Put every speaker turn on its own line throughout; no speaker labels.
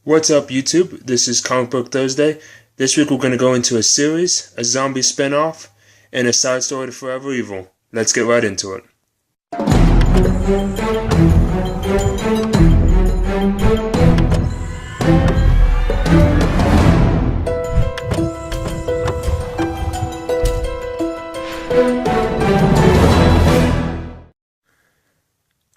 What's up, YouTube? This is Comic Book Thursday. This week we're going to go into a series, a zombie spinoff, and a side story to Forever Evil. Let's get right into it.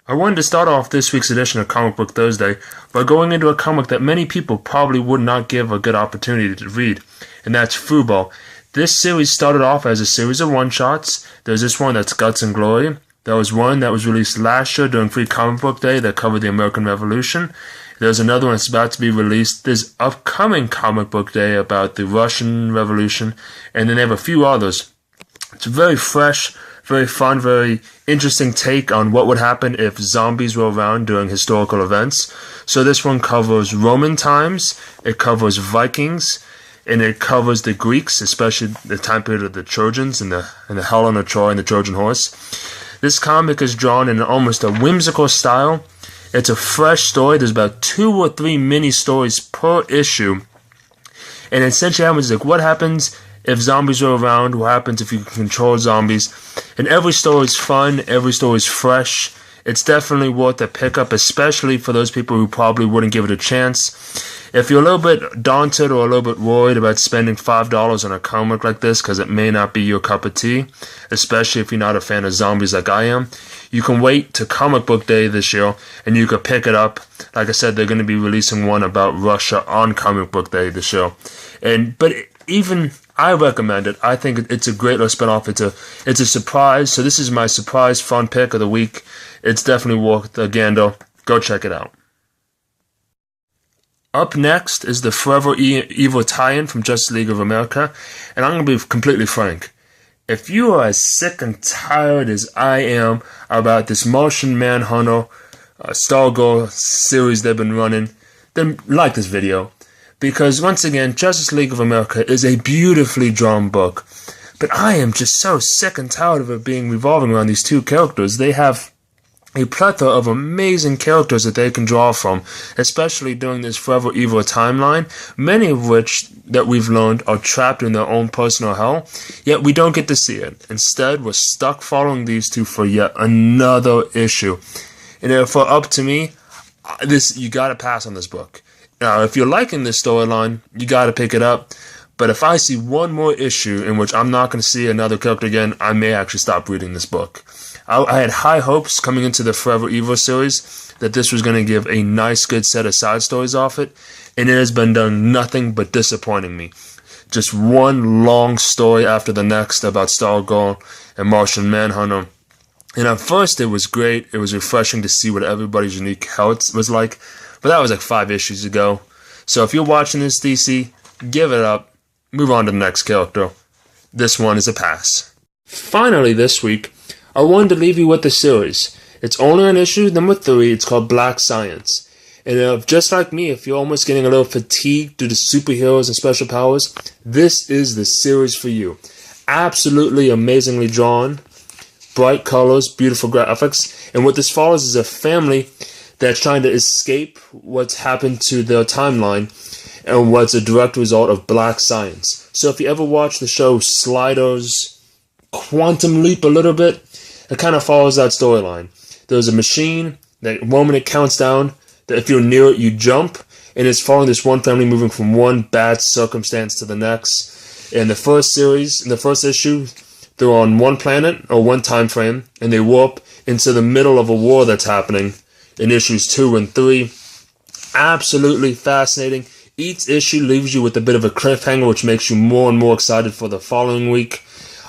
I wanted to start off this week's edition of Comic Book Thursday by going into a comic that many people probably would not give a good opportunity to read, and that's FUBAR. This series started off as a series of one-shots. There's this one that's Guts and Glory. There was one that was released last year during Free Comic Book Day that covered the American Revolution. There's another one that's about to be released this upcoming Comic Book Day about the Russian Revolution, and then they have a few others. It's very fresh, very fun, very interesting take on what would happen if zombies were around during historical events. So this one covers Roman times, it covers Vikings, and it covers the Greeks, especially the time period of the Trojans and the Helen of Troy and the Trojan horse. This comic is drawn in almost a whimsical style. It's a fresh story. There's about 2 or 3 mini stories per issue. And essentially happens like what happens if zombies are around, what happens if you can control zombies. And every story is fun, every story is fresh. It's definitely worth a pickup, especially for those people who probably wouldn't give it a chance. If you're a little bit daunted or a little bit worried about spending $5 on a comic like this because it may not be your cup of tea, especially if you're not a fan of zombies like I am, you can wait to Comic Book Day this year and you could pick it up. Like I said, they're going to be releasing one about Russia on Comic Book Day this year. But even I recommend it. I think it's a great little spinoff. It's a surprise. So this is my surprise fun pick of the week. It's definitely worth a gander. Go check it out. Up next is the Forever Evil tie-in from Justice League of America, and I'm going to be completely frank. If you are as sick and tired as I am about this Martian Manhunter Stargirl series they've been running, then like this video. Because once again, Justice League of America is a beautifully drawn book, but I am just so sick and tired of it being revolving around these 2 characters. They have a plethora of amazing characters that they can draw from, especially during this Forever Evil timeline, many of which that we've learned are trapped in their own personal hell, yet we don't get to see it. Instead, we're stuck following these 2 for yet another issue. And if for up to me, you gotta pass on this book. Now, if you're liking this storyline, you gotta pick it up. But if I see one more issue in which I'm not going to see another character again, I may actually stop reading this book. I had high hopes coming into the Forever Evil series that this was going to give a nice, good set of side stories off it, and it has been done nothing but disappointing me. Just one long story after the next about Stargirl and Martian Manhunter. And at first it was great, it was refreshing to see what everybody's unique health was like, but that was like 5 issues ago. So if you're watching this, DC, give it up. Move on to the next character. This one is a pass. Finally this week, I wanted to leave you with the series. It's only on issue number 3. It's called Black Science. And just like me, if you're almost getting a little fatigued due to superheroes and special powers, this is the series for you. Absolutely amazingly drawn. Bright colors, beautiful graphics. And what this follows is a family that's trying to escape what's happened to their timeline and what's a direct result of black science. So if you ever watch the show Sliders Quantum Leap a little bit, it kind of follows that storyline. There's a machine that moment it counts down, that if you're near it, you jump, and it's following this one family moving from one bad circumstance to the next. In the first series, in the first issue, they're on one planet or one time frame, and they warp into the middle of a war that's happening in issues 2 and 3. Absolutely fascinating. Each issue leaves you with a bit of a cliffhanger, which makes you more and more excited for the following week.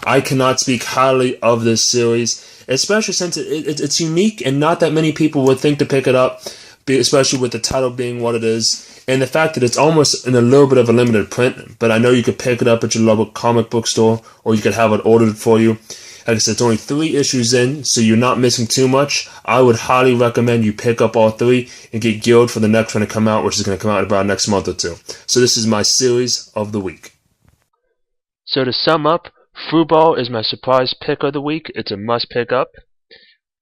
I cannot speak highly of this series, especially since it's unique and not that many people would think to pick it up, especially with the title being what it is, and the fact that it's almost in a little bit of a limited print, but I know you could pick it up at your local comic book store, or you could have it ordered for you. Like I said, it's only 3 issues in, so you're not missing too much. I would highly recommend you pick up all 3 and get geared for the next one to come out, which is going to come out in about next month or 2. So this is my series of the week. So to sum up, FUBAR is my surprise pick of the week. It's a must pick up.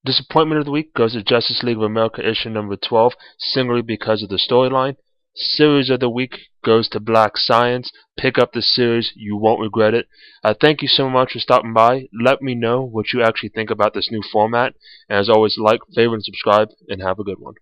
Disappointment of the week goes to Justice League of America issue number 12, singly because of the storyline. Series of the week goes to Black Science. Pick up the series, you won't regret it. Thank you so much for stopping by. Let me know what you actually think about this new format. And as always, like, favorite, and subscribe, and have a good one.